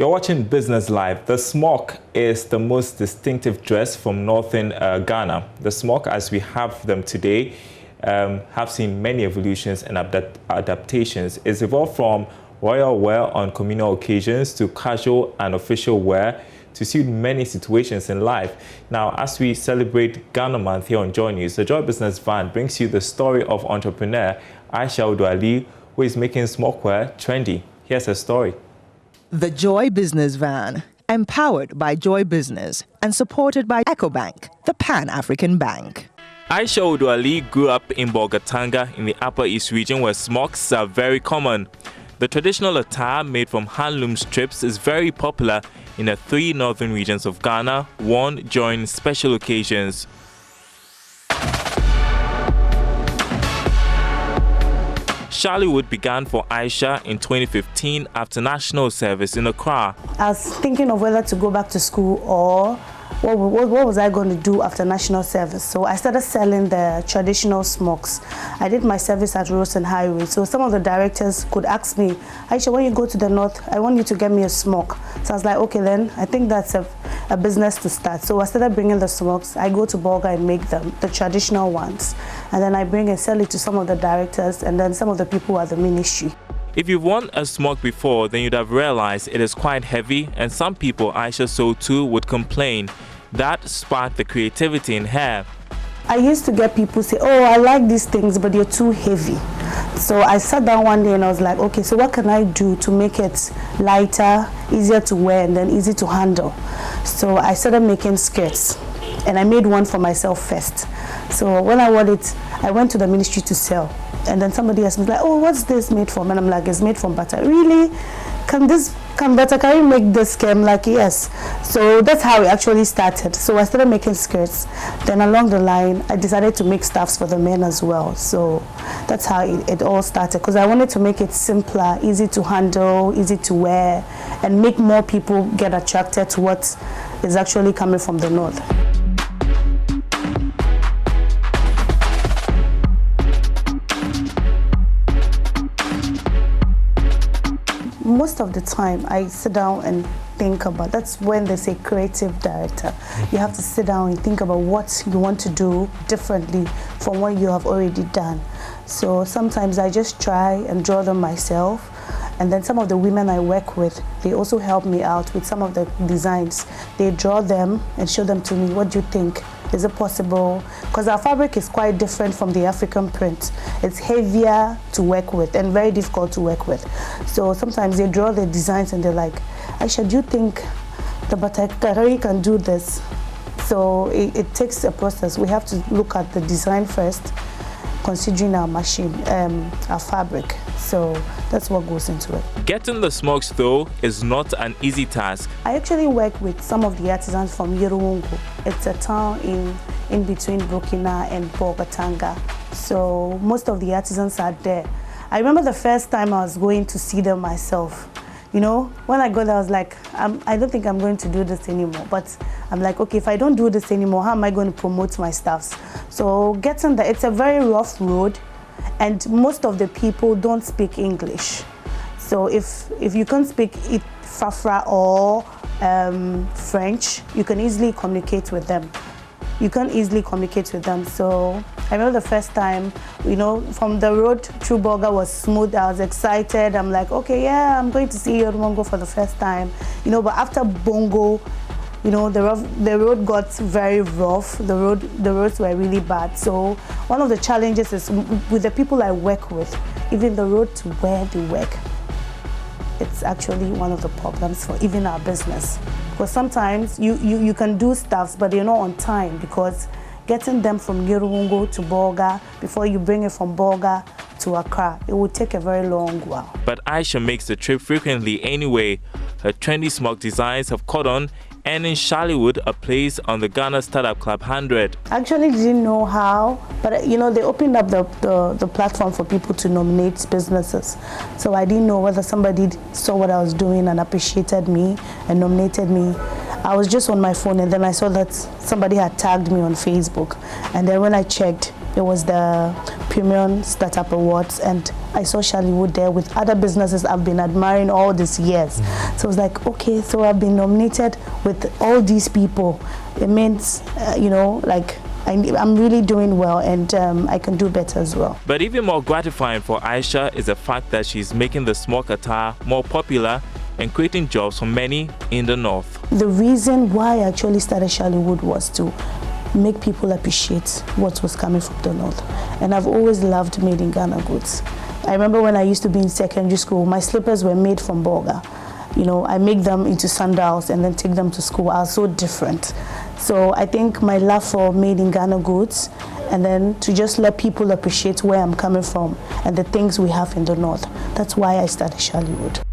You're watching Business Live. The smock is the most distinctive dress from northern Ghana. The smock, as we have them today, have seen many evolutions and adaptations. It's evolved from royal wear on communal occasions to casual and official wear to suit many situations in life. Now, as we celebrate Ghana Month here on Joy News, the Joy Business van brings you the story of entrepreneur Aisha Awudi Ali, who is making smock wear trendy. Here's her story. The Joy Business van, empowered by Joy Business and supported by EcoBank, the Pan-African Bank. Aisha Awudi Ali grew up in Bolgatanga in the Upper East region where smocks are very common. The traditional attire made from handloom strips is very popular in the 3 northern regions of Ghana, worn during special occasions. Charliewood began for Aisha in 2015 after national service in Accra. I was thinking of whether to go back to school or what was I going to do after national service. So I started selling the traditional smocks. I did my service at Rosen Highway. So some of the directors could ask me, Aisha, when you go to the north, I want you to get me a smock. So I was like, okay, then I think that's a business to start. So I started bringing the smocks. I go to Bolga and make them, the traditional ones. And then I bring and sell it to some of the directors and then some of the people at the ministry. If you've worn a smock before, then you'd have realized it is quite heavy, and some people Aisha sold to would complain. That sparked the creativity in her. I used to get people say, oh, I like these things, but they're too heavy. So I sat down one day and I was like, okay, so what can I do to make it lighter, easier to wear, and then easy to handle? So I started making skirts, and I made one for myself first. So when I wore it, I went to the ministry to sell. And then somebody asked me, like, oh, what's this made from? And I'm like, it's made from butter. Really? Can you make this? I'm like, yes. So that's how it actually started. So I started making skirts. Then along the line, I decided to make stuffs for the men as well. So that's how it all started. Because I wanted to make it simpler, easy to handle, easy to wear, and make more people get attracted to what is actually coming from the north. Most of the time, I sit down and think about, that's when they say creative director. You have to sit down and think about what you want to do differently from what you have already done. So sometimes I just try and draw them myself. And then some of the women I work with, they also help me out with some of the designs. They draw them and show them to me. What do you think? Is it possible? Because our fabric is quite different from the African print. It's heavier to work with and very difficult to work with. So sometimes they draw the designs and they're like, Aisha, do you think the Batakari can do this? So it takes a process. We have to look at the design first, considering our machine, our fabric. So that's what goes into it. Getting the smocks, though, is not an easy task. I actually work with some of the artisans from Yerungu. It's a town in between Burkina and Bolgatanga. So most of the artisans are there. I remember the first time I was going to see them myself. You know, when I got there, I was like, I don't think I'm going to do this anymore. But I'm like, okay, if I don't do this anymore, how am I going to promote my stuffs? So getting there, it's a very rough road. And most of the people don't speak English. So if you can't speak Fafra or French, you can easily communicate with them. So I remember the first time, you know, from the road through Bolga was smooth. I was excited. I'm like, okay, yeah, I'm going to see Yorumongo for the first time. You know, but after Bongo, you know, the road got very rough. The roads were really bad. So one of the challenges is with the people I work with, even the road to where they work. It's actually one of the problems for even our business. Because sometimes you can do stuff, but they're not on time because getting them from Yerungu to Bolga, before you bring it from Bolga to Accra, it will take a very long while. But Aisha makes the trip frequently anyway. Her trendy smock designs have caught on, earning Charliewood a place on the Ghana Startup Club 100. I actually didn't know how, but you know, they opened up the platform for people to nominate businesses. So I didn't know whether somebody saw what I was doing and appreciated me and nominated me. I was just on my phone and then I saw that somebody had tagged me on Facebook. And then when I checked, it was the Premium Startup Awards, and I saw Aisha Ali there with other businesses I've been admiring all these years. So I was like, okay, so I've been nominated with all these people. It means, you know, like I'm really doing well, and I can do better as well. But even more gratifying for Aisha is the fact that she's making the smock attire more popular and creating jobs for many in the north. The reason why I actually started Aisha Ali was to make people appreciate what was coming from the north. And I've always loved made in Ghana goods. I remember when I used to be in secondary school, my slippers were made from Bolga. You know, I make them into sandals and then take them to school. I was so different. So I think my love for made in Ghana goods, and then to just let people appreciate where I'm coming from and the things we have in the north. That's why I started Aisha Ali.